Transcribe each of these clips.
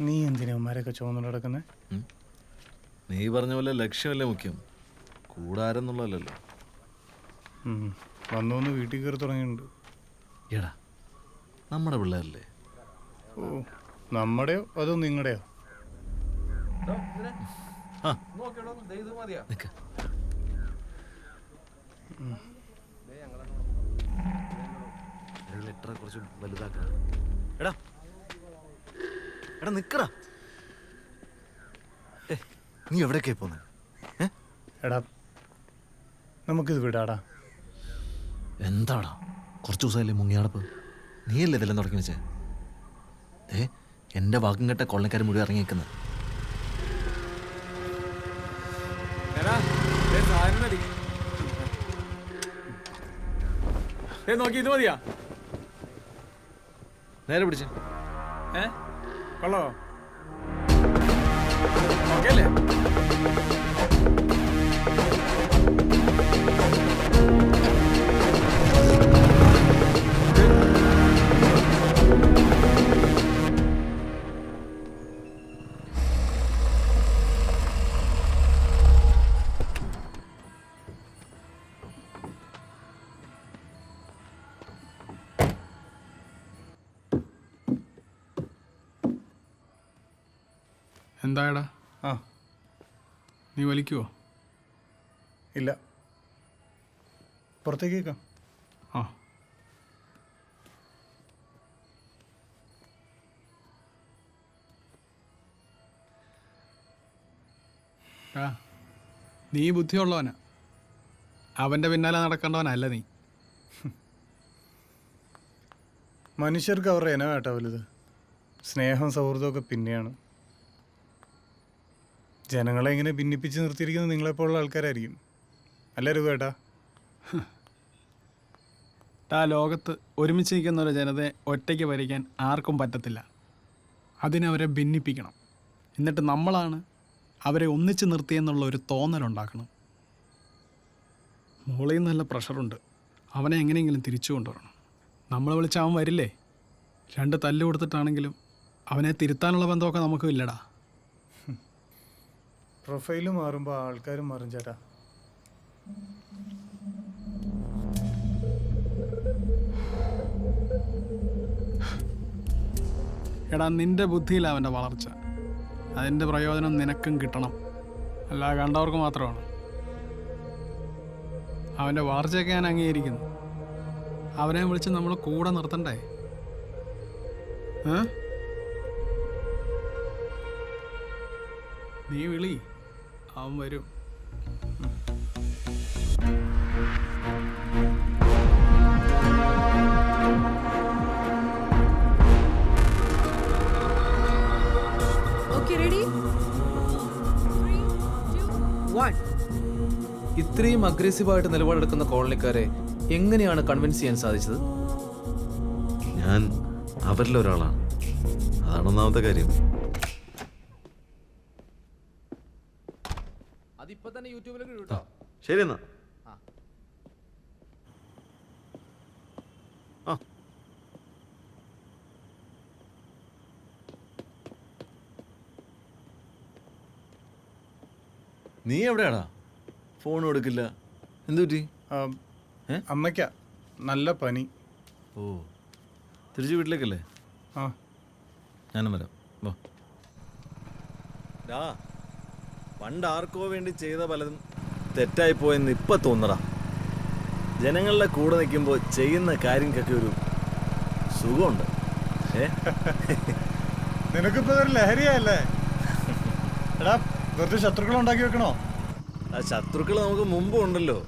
നീ എന്തിനാ ഉമ്മാരൊക്കെ ചുമന്നു നടക്കുന്നത്? നീ പറഞ്ഞ പോലെ ലക്ഷ്യമല്ലേ മുഖ്യം, കൂടാരെന്നുള്ളതല്ലോ. വന്നോന്ന് വീട്ടിൽ കയറി തുടങ്ങിയിട്ടുണ്ട്. എടാ നമ്മുടെ പിള്ളേരല്ലേ. ഓ, നമ്മുടെയോ അതോ നിങ്ങളുടെയോ? ലെറ്റർ കുറച്ച് വലുതാക്കാം. എടാ എടാ നിക്കടാ. നീ എവിടേക്കായി പോന്നെ? എടാ നമുക്കിത് വിടാടാ. എന്താടാ കുറച്ച് ദിവസമല്ലേ മുങ്ങിയാടപ്പ്? നീയല്ലേ ഇതെല്ലാം തുടങ്ങി വെച്ചേ? എൻ്റെ വാക്കും കേട്ട കൊള്ളക്കാരൻ മുഴുവൻ ഇറങ്ങിയേക്കുന്നത്. നോക്കി ഇത് മതിയാ? നേരെ പിടിച്ചേ. കൊള്ളോ? ഓക്കെ അല്ലേ? എന്തായടാ? ആ, നീ വലിക്കുവോ? ഇല്ല, പുറത്തേക്ക് കേൾക്കാം. ആ നീ ബുദ്ധിയുള്ളവനാ, അവൻ്റെ പിന്നാലെ നടക്കേണ്ടവനല്ല നീ. മനുഷ്യർക്ക് അവരുടെ ഇനമായിട്ടാ വലുത്. സ്നേഹം സൗഹൃദമൊക്കെ പിന്നെയാണ്. ജനങ്ങളെ ഇങ്ങനെ ഭിന്നിപ്പിച്ച് നിർത്തിയിരിക്കുന്നത് നിങ്ങളെപ്പോലുള്ള ആൾക്കാരായിരിക്കും അല്ലേ രഘുവേട്ടാ? ലോകത്ത് ഒരുമിച്ച് നിൽക്കുന്ന ഒരു ജനതയെ ഒറ്റയ്ക്ക് ഭരിക്കാൻ ആർക്കും പറ്റത്തില്ല. അതിനവരെ ഭിന്നിപ്പിക്കണം. എന്നിട്ട് നമ്മളാണ് അവരെ ഒന്നിച്ച് നിർത്തിയെന്നുള്ള ഒരു തോന്നലുണ്ടാക്കണം. മോളിൽ നിന്ന് നല്ല പ്രഷറുണ്ട്, അവനെ എങ്ങനെയെങ്കിലും തിരിച്ചു കൊണ്ടുവരണം. നമ്മൾ വിളിച്ച അവൻ വരില്ലേ? 2 തല്ല് കൊടുത്തിട്ടാണെങ്കിലും അവനെ തിരുത്താനുള്ള ബന്ധമൊക്കെ നമുക്ക് ഇല്ലടാ. പ്രൊഫൈല് മാറുമ്പോൾ ആൾക്കാരും മാറും ചേട്ടാ. എടാ നിന്റെ ബുദ്ധിയില്ല അവൻ്റെ വളർച്ച. അതിൻ്റെ പ്രയോജനം നിനക്കും കിട്ടണം, അല്ല കണ്ടവർക്ക് മാത്രമാണ്. അവൻ്റെ വളർച്ചയൊക്കെ ഞാൻ അംഗീകരിക്കുന്നു. അവനെ വിളിച്ച് നമ്മൾ കൂടെ നിർത്തണ്ടേ? നീ വിളി, അവൻ വരും. ഇത്രയും അഗ്രസീവായിട്ട് നിലപാടെടുക്കുന്ന കോളനിക്കാരെ എങ്ങനെയാണ് കൺവിൻസ് ചെയ്യാൻ സാധിച്ചത്? ഞാൻ അവരിലൊരാളാണ്, അതാണ് ഒന്നാമത്തെ കാര്യം. അതിപ്പോ തന്നെ യൂട്യൂബിലേക്ക് ഇടൂ. ശരി എന്നാ. നീ എവിടെയാടാ? ഫോൺ എടുക്കില്ല, എന്തുപറ്റി? അമ്മയ്ക്ക നല്ല പനി. ഓ, തിരിച്ച് വീട്ടിലേക്കല്ലേ? ആ, ഞാനും വരാം. വാ. പണ്ട് ആർക്കോ വേണ്ടി ചെയ്ത പലതും തെറ്റായി പോയെന്ന് ഇപ്പം തോന്നടാ. ജനങ്ങളുടെ കൂടെ നിൽക്കുമ്പോൾ ചെയ്യുന്ന കാര്യങ്ങൾക്കൊക്കെ ഒരു സുഖമുണ്ട്. നിനക്കിപ്പോ ഒരു ലഹരിയല്ലേ? എടാ വെറുതെ ശത്രുക്കൾ ഉണ്ടാക്കി വെക്കണോ? ആ ശത്രുക്കൾ നമുക്ക് മുമ്പും ഉണ്ടല്ലോ.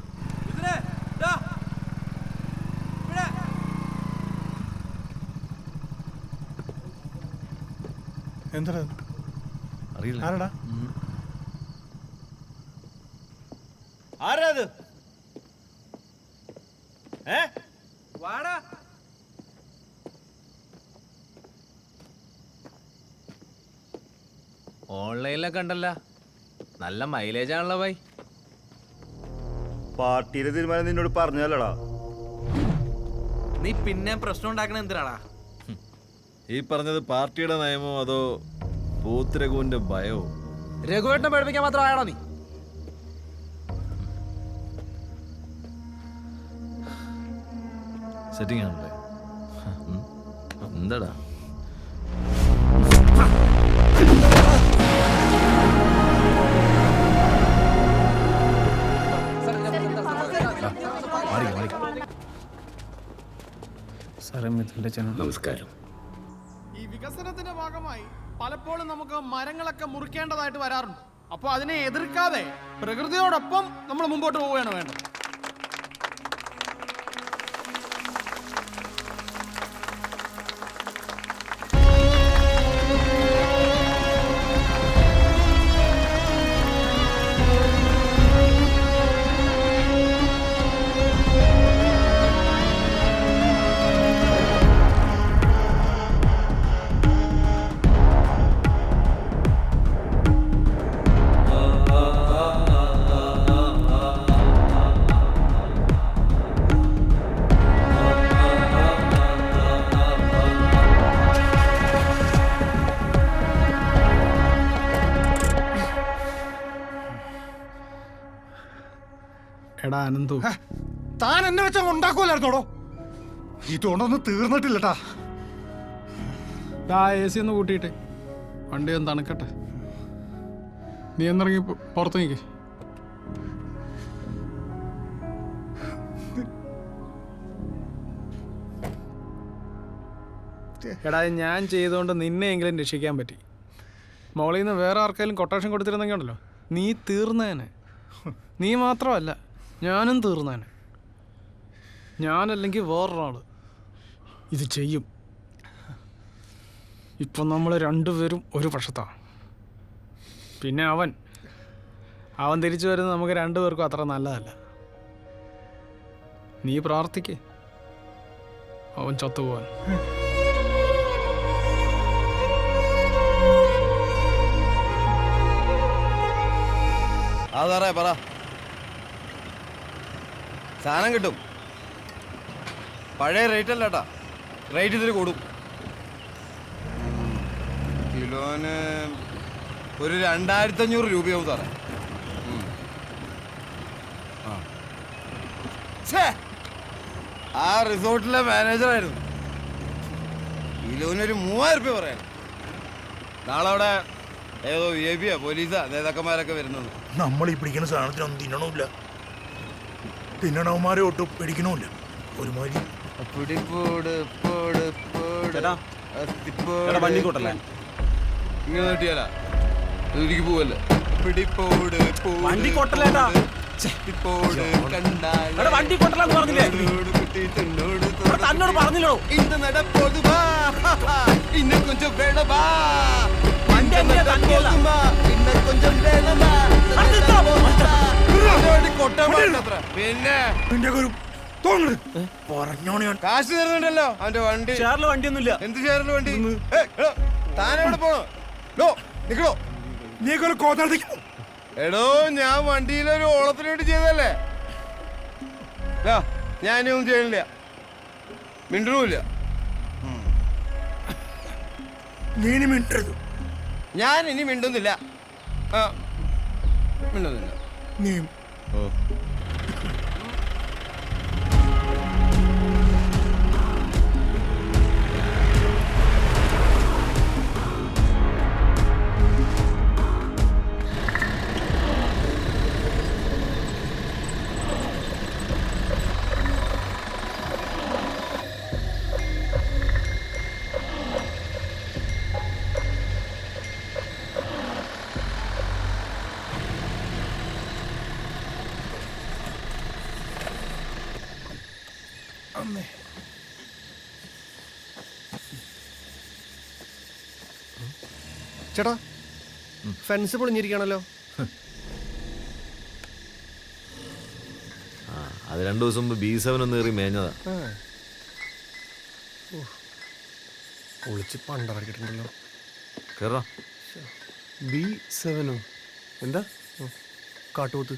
എന്താ അറിയില്ല ആരടാ? ആരാ അത്? ഓൺലൈനിലൊക്കെ ഉണ്ടല്ലോ, നല്ല മൈലേജ് ആണല്ലോ ഭായി. പാർട്ടിയുടെ തീരുമാനം നിന്നോട് പറഞ്ഞല്ലടാ. നീ പിന്നെ പ്രശ്നം ഉണ്ടാക്കണ എന്തിനാടാ? ഈ പറഞ്ഞത് പാർട്ടിയുടെ നയമോ അതോ പോത്ത് രഘുവിന്റെ ഭയോ. രഘുവേട്ടനെ പേടിപ്പിക്കാൻ മാത്രം ആയാണോ നീ? സെറ്റിംഗ് ആണല്ലേ? എന്താടാ നമസ്കാരം. ഈ വികസനത്തിന്റെ ഭാഗമായി പലപ്പോഴും നമുക്ക് മരങ്ങളൊക്കെ മുറിക്കേണ്ടതായിട്ട് വരാറുണ്ട്. അപ്പോൾ അതിനെ എതിർക്കാതെ പ്രകൃതിയോടൊപ്പം നമ്മൾ മുമ്പോട്ട് പോവുകയാണ് വേണ്ടത്. എടാ അനന്തു, താൻ എന്നെ വെച്ച ഉണ്ടാക്കൂലായിരുന്നോടോ? ഇതുകൊണ്ടൊന്നും തീർന്നിട്ടില്ലട്ടാ. AC ഒന്ന് കൂട്ടിയിട്ടെ, വണ്ടി ഒന്ന് തണുക്കട്ടെ. നീ എന്നിറങ്ങി പുറത്ത് നിൽക്കേ. എടാ ഞാൻ ചെയ്തുകൊണ്ട് നിന്നെയെങ്കിലും രക്ഷിക്കാൻ പറ്റി. മോളിൽ നിന്ന് വേറെ ആർക്കെങ്കിലും കൊട്ടേഷൻ കൊടുത്തിരുന്നെങ്കിൽ ഉണ്ടല്ലോ നീ തീർന്നേനെ. നീ മാത്രമല്ല ഞാനും തീർന്നേനെ. ഞാനല്ലെങ്കിൽ വേറൊരാൾ ഇത് ചെയ്യും. ഇപ്പം നമ്മൾ രണ്ടുപേരും ഒരു പക്ഷത്താണ്. പിന്നെ അവൻ തിരിച്ചു വരുന്നത് നമുക്ക് രണ്ടുപേർക്കും അത്ര നല്ലതല്ല. നീ പ്രാർത്ഥിക്കേ അവൻ ചത്തുപോവാൻ. അതാറേ പറ. സാധനം കിട്ടും. പഴയ റേറ്റ് അല്ല കേട്ടാ, റേറ്റ് ഇതിൽ കൂടും. കിലോന് ഒരു 2500 രൂപയാവും സാറേ. ആ റിസോർട്ടിലെ മാനേജറായിരുന്നു. കിലോനൊരു 3000 രൂപ പറയാൻ. നാളെ അവിടെ ഏതോ VIP പോലീസാ നേതാക്കന്മാരൊക്കെ വരുന്നത്. നമ്മൾ ഈ പിടിക്കുന്ന സാധനത്തിനൊന്നും തിന്നണമില്ല, തിന്നണവന്മാരെ ഒട്ടും പിടിക്കണമില്ല. ഒരുമാതിരി ഇങ്ങനെ കിട്ടിയാലാ ഒരിക്കൽ പോവല്ലേ? പിന്നെ പറഞ്ഞോണി കാശ് തരുന്നുണ്ടല്ലോ അവന്റെ വണ്ടി. വണ്ടിയൊന്നുമില്ല. എന്ത് ഷെയറിൽ വണ്ടി? താനെവിടെ പോണോ? നിക്കണോ? നീക്കൊരു കോത്താടത്തേക്ക്. എടോ ഞാൻ വണ്ടിയിലൊരു ഓളത്തിന് വേണ്ടി ചെയ്തല്ലേ. ഞാനൊന്നും ചെയ്യണില്ല, മിണ്ടണമില്ല. നീ ഇനി മിണ്ടരുത്. ഞാൻ ഇനി മിണ്ടുന്നില്ല. മിണ്ടുന്നില്ല. നീ ചേട്ടാ, ഫെൻസ് പൊളിഞ്ഞിരിക്കണല്ലോ. അത് 2 ദിവസം മുമ്പ് B7 ഒന്ന് കയറി മേഞ്ഞതാ. പൊളിച്ച് പണ്ടറക്കിട്ടുണ്ടല്ലോ. കേറാ. B7 എന്താ? കാട്ടുപോത്ത്.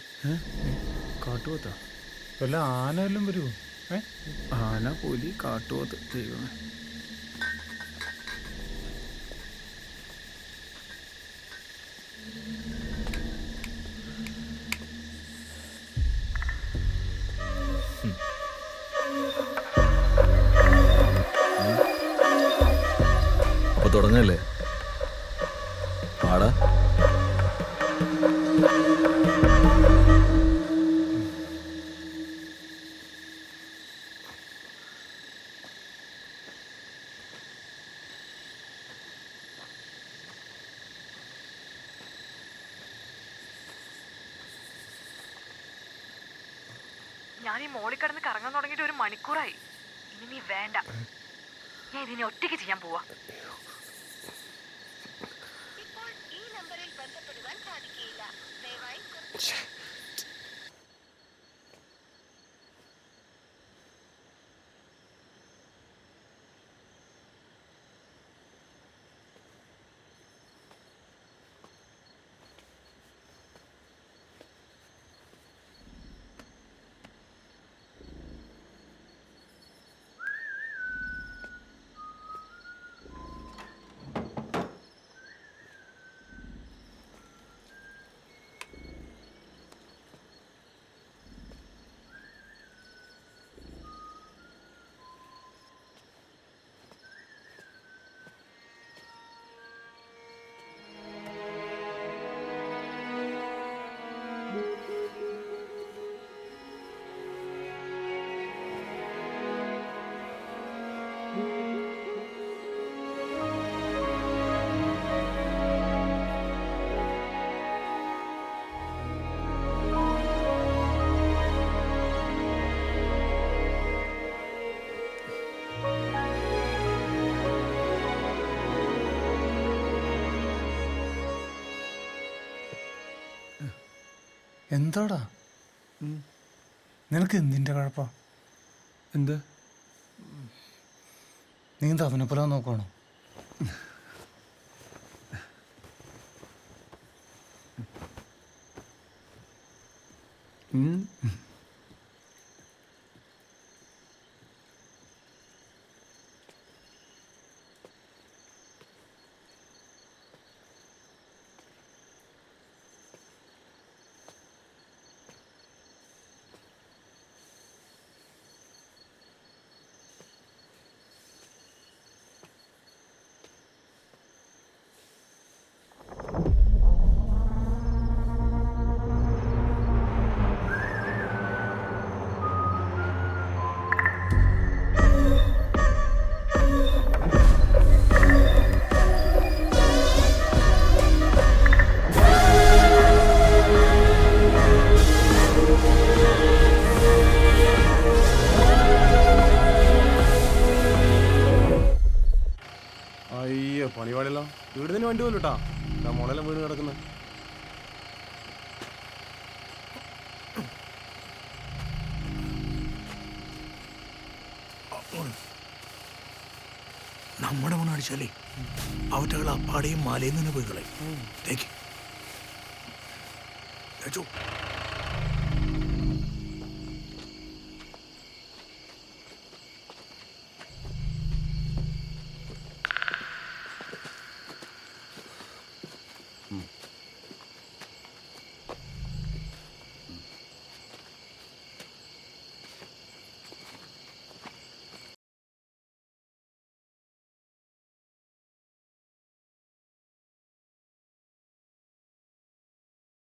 കാട്ടുപോത്താ? വല്ല ആന വല്ലതും വരുമോ? ആന, പുലി, കാട്ടുപോത്ത്. ദൈവമേ. തുടങ്ങല്ലേ? പാടാ. ഞാൻ ഈ മോളിൽ കിടന്ന് കറങ്ങാൻ തുടങ്ങിയിട്ട് 1 മണിക്കൂറായി. ഇനി നീ വേണ്ട, ഞാൻ ഇതിനെ ഒറ്റയ്ക്ക് ചെയ്യാൻ പോവാ. എന്താടാ നിനക്ക് എന്തിൻ്റെ കുഴപ്പാ? എന്ത്? നീ എന്താ അവനെ പോലെ നോക്കണോ? അയ്യോ പണിപാടിയല്ലോ. വീടിന് വണ്ടി പോലും കേട്ടാ, മോളെല്ലാം വീട് കിടക്കുന്നത്. നമ്മുടെ മണം അടിച്ചാലേ അവറ്റകൾ അപ്പാടെയും മാലയിൽ നിന്ന് പോയി കളയും.